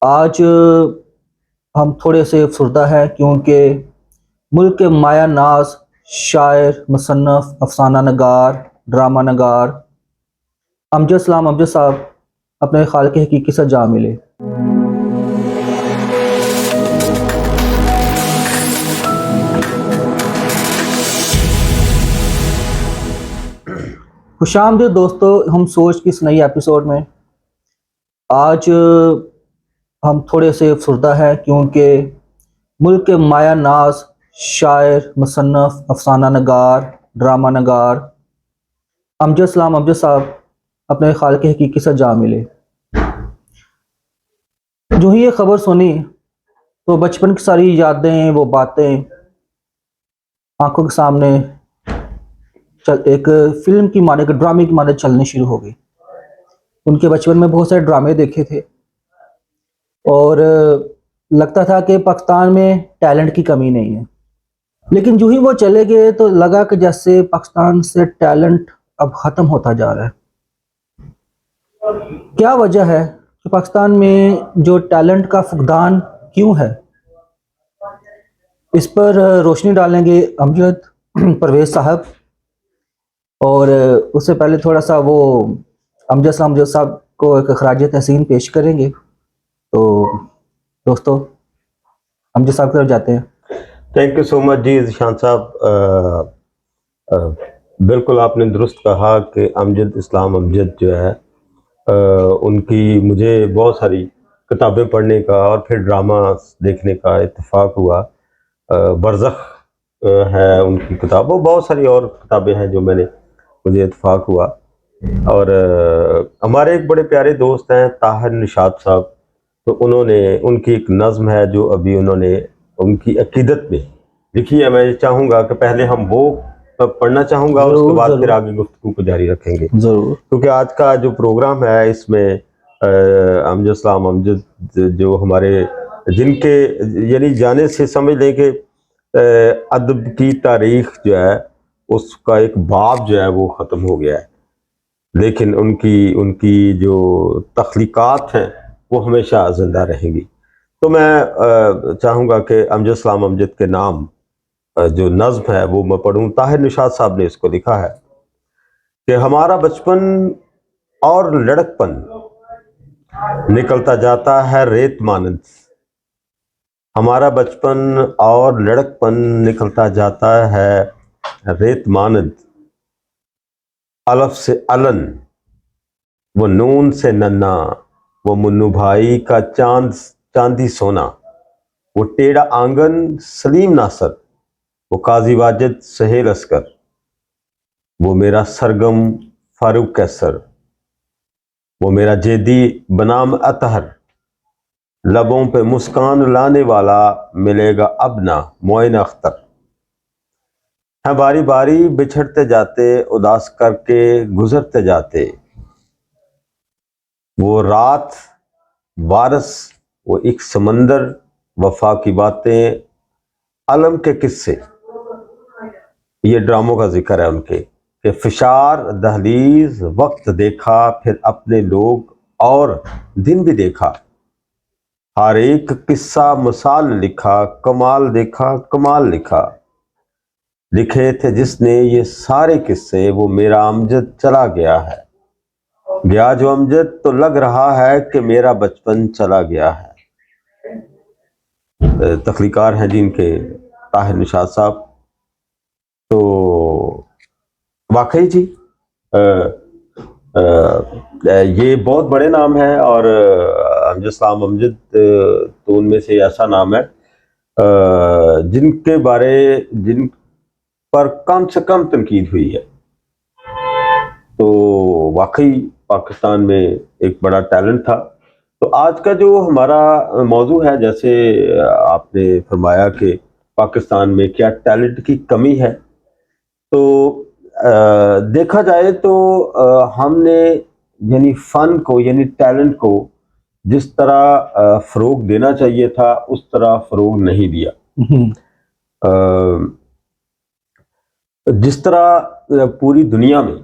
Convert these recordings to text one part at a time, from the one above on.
आज हम थोड़े से अफसरदा हैं क्योंकि मुल्क के माया नाज शायर, मुसन्नफ़, अफसाना नगार, ड्रामा नगार अमजद साहब अपने खालिक हकीकी से जा मिले। खुशामदीद दोस्तों, हम सोच की इस नई एपिसोड में आज हम थोड़े से अफसरदा हैं क्योंकि मुल्क के माया नाज शायर, मुसन्नफ़, अफसाना नगार, ड्रामा नगार अमजद साहब अपने खालिक हकीकी से जा मिले। जो ही ये खबर सुनी तो बचपन की सारी यादें, वो बातें आंखों के सामने एक फिल्म की माने, एक ड्रामे की माने चलनी शुरू हो गई। उनके बचपन में बहुत सारे ड्रामे देखे थे और लगता था कि पाकिस्तान में टैलेंट की कमी नहीं है। लेकिन जो ही वो चले गए तो लगा कि जैसे पाकिस्तान से टैलेंट अब ख़त्म होता जा रहा है। क्या वजह है कि पाकिस्तान में जो टैलेंट का फुकदान क्यों है? इस पर रोशनी डालेंगे अमजद परवेज़ साहब। और उससे पहले थोड़ा सा वो अमजद साहब को एक खराज तहसीन पेश करेंगे। तो दोस्तों, अमजद साहब की तरफ जाते हैं। थैंक यू सो मच जी ईशान साहब। बिल्कुल आपने दुरुस्त कहा कि अमजद इस्लाम अमजद जो है उनकी मुझे बहुत सारी किताबें पढ़ने का और फिर ड्रामा देखने का इत्तेफाक हुआ। बरज़ख है उनकी किताब, वो बहुत सारी और किताबें हैं जो मुझे इत्तेफाक हुआ। और हमारे एक बड़े प्यारे दोस्त हैं ताहिर निशात साहब, तो उनकी एक नज़्म है जो अभी उन्होंने उनकी अकीदत में लिखी है। मैं चाहूँगा कि पहले हम वो पढ़ना चाहूँगा, उसके बाद फिर आगे गुफ्तगू को जारी रखेंगे। ज़रूर। क्योंकि आज का जो प्रोग्राम है इसमें अमजद इस्लाम अमजद जो हमारे जिनके यानी जाने से समझ लें कि अदब की तारीख जो है उसका एक बाब जो है वो ख़त्म हो गया है, लेकिन उनकी उनकी जो तख्लीक़ात हैं वो हमेशा ज़िंदा रहेंगी। तो मैं चाहूँगा कि अमजद इस्लाम अमजद के नाम जो नज़्म है वो मैं पढ़ूँ। ताहिर निशात साहब ने इसको लिखा है कि हमारा बचपन और लड़कपन निकलता जाता है रेत मानंद। हमारा बचपन और लड़कपन निकलता जाता है रेत मानंद। अलफ से अलन, वो नून से नन्ना, वो मुन्नू भाई का चांदी सोना, वो टेढ़ा आंगन सलीम नासर, वो काजी वाजिद सहेल अस्कर, वो मेरा सरगम फारूक कैसर, वो मेरा जेदी बनाम अतहर, लबों पे मुस्कान लाने वाला मिलेगा अब ना मोइन अख्तर। हैं बारी बारी बिछड़ते जाते उदास करके गुजरते जाते, वो रात वारस, वो एक समंदर, वफा की बातें, अलम के किस्से। ये ड्रामों का जिक्र है उनके कि फिशार दहलीज वक्त देखा, फिर अपने लोग और दिन भी देखा। हर एक किस्सा मिसाल लिखा, कमाल देखा कमाल लिखा। लिखे थे जिसने ये सारे किस्से, वो मेरा अमजद चला गया है। गया जो अमजद तो लग रहा है कि मेरा बचपन चला गया है। तख्लीकार हैं जिनके ताहिर निशात साहब। तो वाकई जी ये बहुत बड़े नाम हैं और अमजद इस्लाम अमजद तो उनमें से ऐसा नाम है जिन पर कम से कम तनकीद हुई है। तो वाकई पाकिस्तान में एक बड़ा टैलेंट था। तो आज का जो हमारा मौजू है, जैसे आपने फरमाया कि पाकिस्तान में क्या टैलेंट की कमी है, तो देखा जाए तो हमने यानी फ़न को यानी टैलेंट को जिस तरह फ़रोग देना चाहिए था उस तरह फ़रोग नहीं दिया। जिस तरह पूरी दुनिया में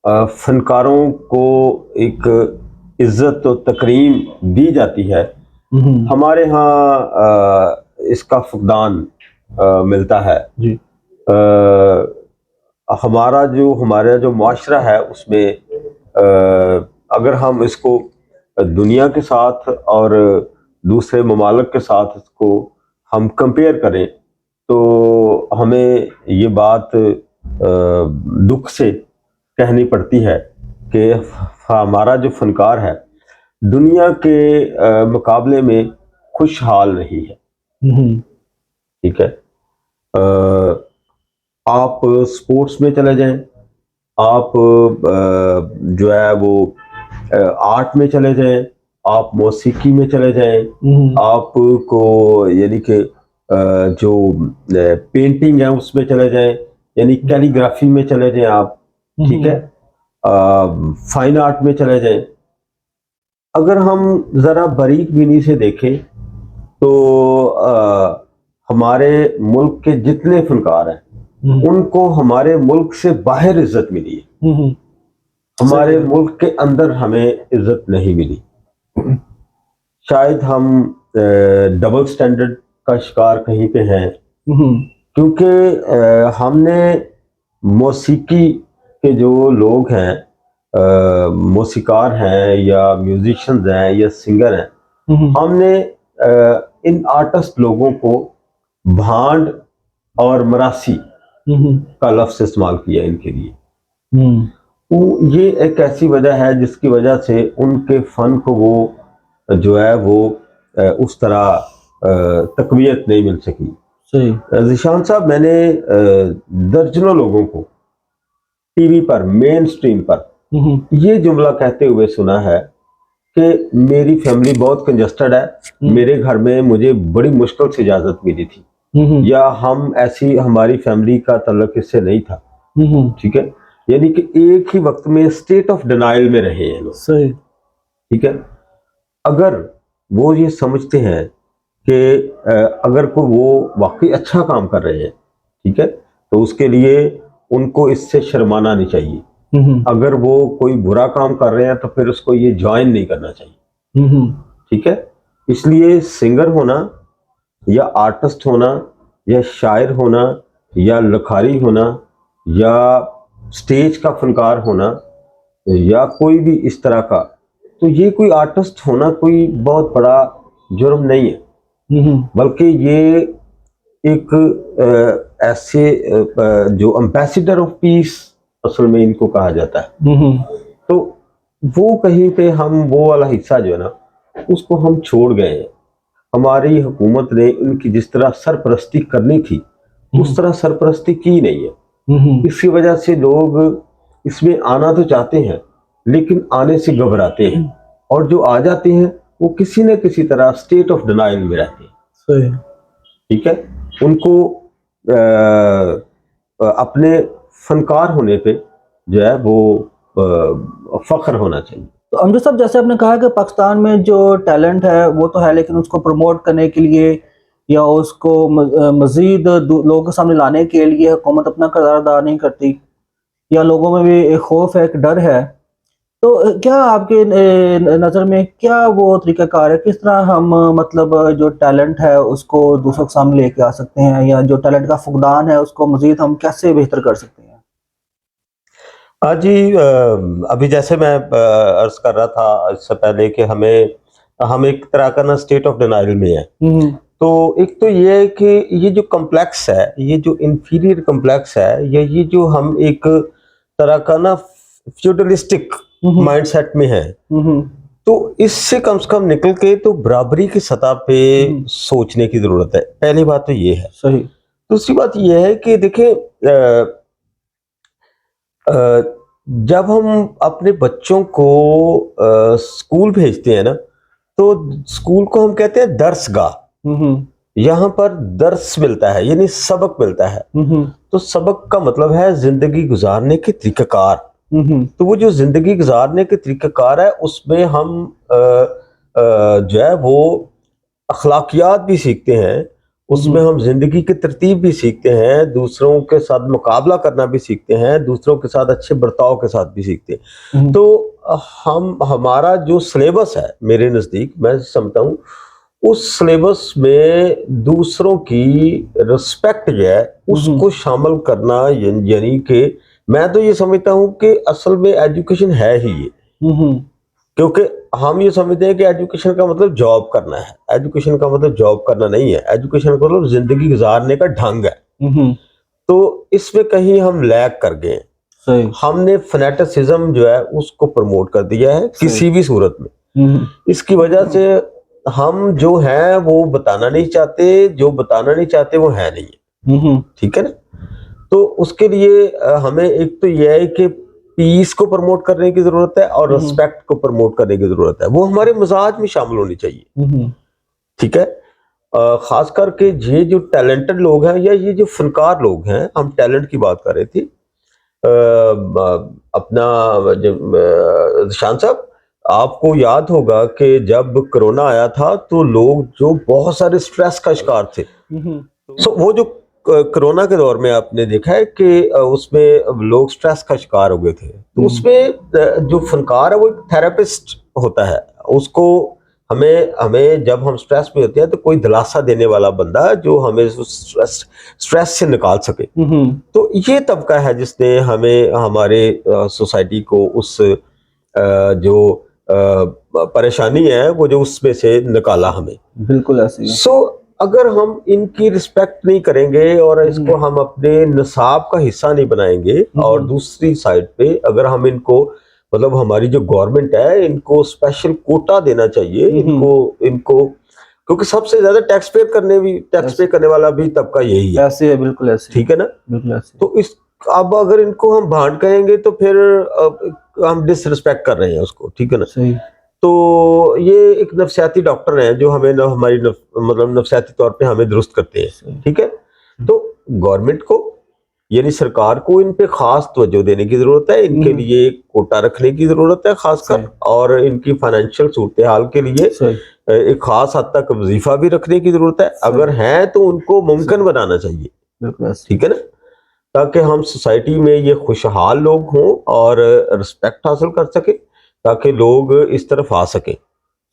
फ़नकारों को एक इज़्ज़त और तकरीम दी जाती है, हमारे यहाँ इसका फुकदान मिलता है जी। हमारा जो माशरा है उसमें अगर हम इसको दुनिया के साथ और दूसरे ममालिक के साथ इसको हम कंपेयर करें तो हमें ये बात दुख से कहनी पड़ती है कि हमारा जो फनकार है दुनिया के मुकाबले में खुशहाल नहीं है। ठीक है। आप स्पोर्ट्स में चले जाएं, आप जो है वो आर्ट में चले जाएं, आप मौसीकी में चले जाएं, आपको यानी कि जो पेंटिंग है उसमें चले जाएं, यानी कैलीग्राफी में चले जाएं आप, ठीक है, फाइन आर्ट में चले जाएं। अगर हम जरा बारीक बीनी से देखें तो हमारे मुल्क के जितने फनकार हैं उनको हमारे मुल्क से बाहर इज्जत मिली है, हमारे मुल्क के अंदर हमें इज्जत नहीं मिली। शायद हम डबल स्टैंडर्ड का शिकार कहीं पे हैं, क्योंकि हमने मौसीकी के जो लोग हैं, मौसीकार हैं या म्यूजिशियंस हैं या सिंगर हैं, हमने इन आर्टिस्ट लोगों को भांड और मरासी का लफ्ज़ इस्तेमाल किया इनके लिए। तो ये एक ऐसी वजह है जिसकी वजह से उनके फन को वो जो है वो उस तरह तकवीयत नहीं मिल सकी। सही ज़ीशान साहब, मैंने दर्जनों लोगों को टीवी पर, मेन स्ट्रीम पर ये जुमला कहते हुए सुना है कि मेरी फैमिली बहुत कंजस्टेड है, मेरे घर में मुझे बड़ी मुश्किल से इजाजत मिली थी, या हम ऐसी, हमारी फैमिली का तल्लुक इससे नहीं था। ठीक है, यानी कि एक ही वक्त में स्टेट ऑफ डिनाइल में रहे हैं लोग। सही। ठीक है। अगर वो ये समझते हैं कि अगर कोई वो वाकई अच्छा काम कर रहे हैं, ठीक है, तो उसके लिए उनको इससे शर्माना नहीं चाहिए। अगर वो कोई बुरा काम कर रहे हैं तो फिर उसको ये ज्वाइन नहीं करना चाहिए। ठीक है। इसलिए सिंगर होना या आर्टिस्ट होना या शायर होना या लखारी होना या स्टेज का फनकार होना या कोई भी इस तरह का, तो ये कोई आर्टिस्ट होना कोई बहुत बड़ा जुर्म नहीं है, बल्कि ये एक ऐसे जो एम्बेसडर ऑफ पीस असल में इनको कहा जाता है। तो वो कहीं पे हम वो वाला हिस्सा जो है ना उसको हम छोड़ गए हैं। हमारी हुकूमत ने उनकी जिस तरह सरपरस्ती करनी थी उस तरह सरपरस्ती की नहीं है। इसकी वजह से लोग इसमें आना तो चाहते हैं लेकिन आने से घबराते हैं, और जो आ जाते हैं वो किसी न किसी तरह स्टेट ऑफ डिनाइल में रहते हैं। सही। ठीक है। उनको अपने फनकार होने पे जो है वो फख्र होना चाहिए। तो अमजद साहब, जैसे आपने कहा कि पाकिस्तान में जो टैलेंट है वो तो है, लेकिन उसको प्रमोट करने के लिए या उसको मजीद लोगों के सामने लाने के लिए हुकूमत अपना किरदार अदा नहीं करती, या लोगों में भी एक खौफ है, एक डर है। तो क्या आपके नज़र में क्या वो तरीक़ाकार है, किस तरह हम मतलब जो टैलेंट है उसको दूसरों के सामने लेके आ सकते हैं, या जो टैलेंट का फुकदान है उसको मजीद हम कैसे बेहतर कर सकते हैं? जी, अभी जैसे मैं अर्ज कर रहा था इससे पहले कि हम एक तरह का ना स्टेट ऑफ डिनाइल में है। तो एक तो ये है कि ये जो कम्प्लेक्स है, ये जो इंफीरियर कम्प्लेक्स है, ये जो हम एक तरह का ना फ्यूडलिस्टिक माइंडसेट में है, तो इससे कम से कम निकल के तो बराबरी की सतह पे सोचने की जरूरत है। पहली बात तो ये है। सही। दूसरी बात ये है कि देखें, जब हम अपने बच्चों को स्कूल भेजते हैं ना, तो स्कूल को हम कहते हैं दर्सगाह। यहाँ पर दर्स मिलता है यानी सबक मिलता है। तो सबक का मतलब है जिंदगी गुजारने के तरीक़ाकार। तो वो जो जिंदगी गुजारने के तरीक़ाकार है उसमें हम जो है वो अखलाकियात भी सीखते हैं, उसमें हम जिंदगी की तरतीब भी सीखते हैं, दूसरों के साथ मुकाबला करना भी सीखते हैं, दूसरों के साथ अच्छे बर्ताव के साथ भी सीखते हैं। तो हमारा जो सिलेबस है मेरे नज़दीक, मैं समझता हूँ उस सिलेबस में दूसरों की रिस्पेक्ट जो है उसको शामिल करना, यानी कि मैं तो ये समझता हूँ कि असल में एजुकेशन है ही ये, क्योंकि हम ये समझते हैं कि एजुकेशन का मतलब जॉब करना है। एजुकेशन का मतलब जॉब करना नहीं है, एजुकेशन का मतलब जिंदगी गुजारने का ढंग है। तो इसमें कहीं हम लैग कर गए हैं। सही। हमने फनेटिसिज्म जो है उसको प्रमोट कर दिया है किसी भी सूरत में। इसकी वजह से हम जो है वो बताना नहीं चाहते, जो बताना नहीं चाहते वो है नहीं, ठीक है ना। तो उसके लिए हमें एक तो यह है कि पीस को प्रमोट करने की जरूरत है और रिस्पेक्ट को प्रमोट करने की जरूरत है, वो हमारे मिजाज में शामिल होनी चाहिए, ठीक है। खास करके ये जो टैलेंटेड लोग हैं या ये जो फनकार लोग हैं, हम टैलेंट की बात कर रहे थे, अपना शान साहब, आपको याद होगा कि जब कोरोना आया था तो लोग जो बहुत सारे स्ट्रेस का शिकार थे। सो वो जो कोरोना के दौर में आपने देखा है कि उसमें लोग स्ट्रेस का शिकार हो गए थे, तो उसमें जो फनकार है वो एक थेरेपिस्ट होता है। उसको हमें हमें जब हम स्ट्रेस में होते हैं तो कोई दिलासा देने वाला बंदा जो हमें स्ट्रेस से निकाल सके। तो ये तबका है जिसने हमें हमारे सोसाइटी को उस जो परेशानी है वो जो उसमें से निकाला हमें। बिल्कुल ऐसे ही। सो अगर हम इनकी रिस्पेक्ट नहीं करेंगे और इसको हम अपने निसाब का हिस्सा नहीं बनाएंगे, और दूसरी साइड पे अगर हम इनको, मतलब हमारी जो गवर्नमेंट है, इनको स्पेशल कोटा देना चाहिए, इनको क्योंकि सबसे ज्यादा टैक्स पे करने वाला भी तबका यही है। ऐसे है, बिल्कुल ऐसे, ठीक है ना। बिल्कुल ऐसे। तो इस अब अगर इनको हम भांड कहेंगे तो फिर हम डिसरिस्पेक्ट कर रहे हैं उसको, ठीक है ना। सही। तो ये एक नफ्सियाती डॉक्टर हैं जो हमें हमारी मतलब नफ्सियाती तौर पे हमें दुरुस्त करते हैं, ठीक है। तो गवर्नमेंट को यानी सरकार को इन पे खास तवज्जो देने की जरूरत है, इनके लिए कोटा रखने की जरूरत है खासकर, और इनकी फाइनेंशियल सूरत हाल के लिए एक खास हद तक वजीफा भी रखने की जरूरत है। अगर है तो उनको मुमकिन बनाना चाहिए, ठीक है ना, ताकि हम सोसाइटी में ये खुशहाल लोग हों और रिस्पेक्ट हासिल कर सके, ताकि लोग इस तरफ आ सके,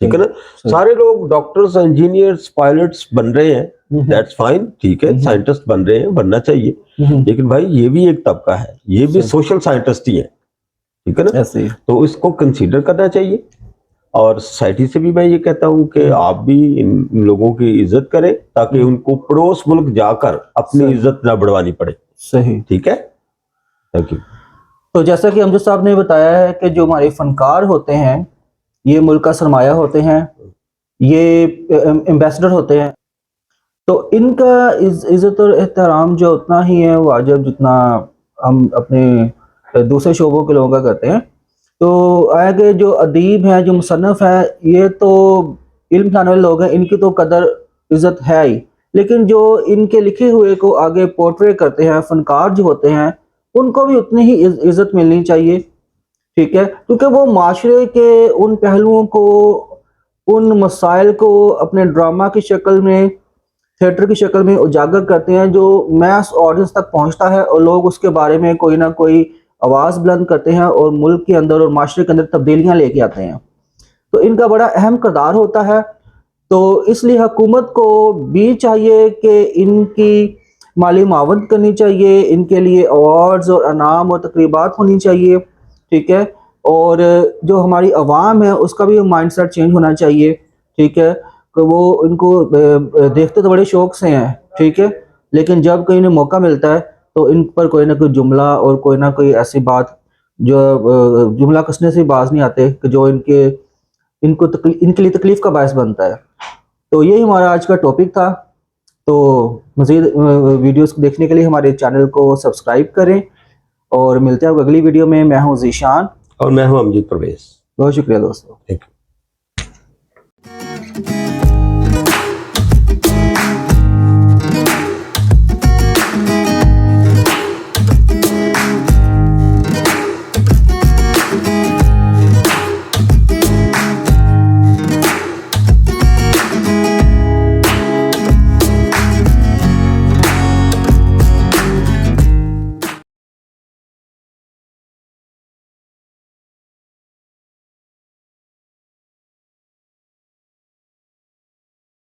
ठीक है ना। सारे लोग डॉक्टर्स, इंजीनियर्स, पायलट्स बन रहे हैं, दैट्स फाइन, ठीक है, साइंटिस्ट बन रहे हैं, बनना चाहिए, लेकिन भाई ये भी एक तबका है, ये भी सोशल साइंटिस्ट ही है, ठीक है ना। तो इसको कंसीडर करना चाहिए। और सोसाइटी से भी मैं ये कहता हूँ कि आप भी इन लोगों की इज्जत करें, ताकि उनको पड़ोस मुल्क जाकर अपनी इज्जत ना बढ़वानी पड़े। सही, ठीक है, थैंक यू। तो जैसा कि अमजद साहब ने बताया है कि जो हमारे फनकार होते हैं ये मुल्क का सरमाया होते हैं, ये एम्बेसडर होते हैं, तो इनका इज्जत और एहतराम जो उतना ही है वाजिब जितना हम अपने दूसरे शोबों के लोगों का करते हैं। तो आगे जो अदीब हैं, जो मुसन्नफ़ हैं, ये तो इल्म लाने वाले लोग हैं, इनकी तो कदर इज़्ज़त है ही, लेकिन जो इनके लिखे हुए को आगे पोर्ट्रे करते हैं फनकार जो होते हैं, उनको भी उतनी ही इज़्ज़त मिलनी चाहिए, ठीक है, क्योंकि वो माशरे के उन पहलुओं को, उन मसाइल को अपने ड्रामा की शक्ल में, थिएटर की शक्ल में उजागर करते हैं, जो मैस ऑडियंस तक पहुंचता है और लोग उसके बारे में कोई ना कोई आवाज़ बुलंद करते हैं और मुल्क के अंदर और माशरे के अंदर तब्दीलियां लेके आते हैं। तो इनका बड़ा अहम किरदार होता है। तो इसलिए हुकूमत को भी चाहिए कि इनकी माली मावत करनी चाहिए, इनके लिए अवार्ड्स और अनाम और तकरीबात होनी चाहिए, ठीक है। और जो हमारी आवाम है उसका भी माइंडसेट चेंज होना चाहिए, ठीक है, कि वो इनको देखते तो बड़े शौक से हैं, ठीक है, लेकिन जब कहीं इन्हें मौका मिलता है तो इन पर कोई ना कोई जुमला और कोई ना कोई ऐसी बात जो जुमला कसने से बाज नहीं आते कि जो इनके लिए तकलीफ का बायस बनता है। तो यही हमारा आज का टॉपिक था। तो मज़ीद वीडियोस को देखने के लिए हमारे चैनल को सब्सक्राइब करें और मिलते हैं अगली वीडियो में। मैं हूं ज़ीशान और मैं हूं अमजद परवेज। बहुत शुक्रिया दोस्तों, थैंक यू।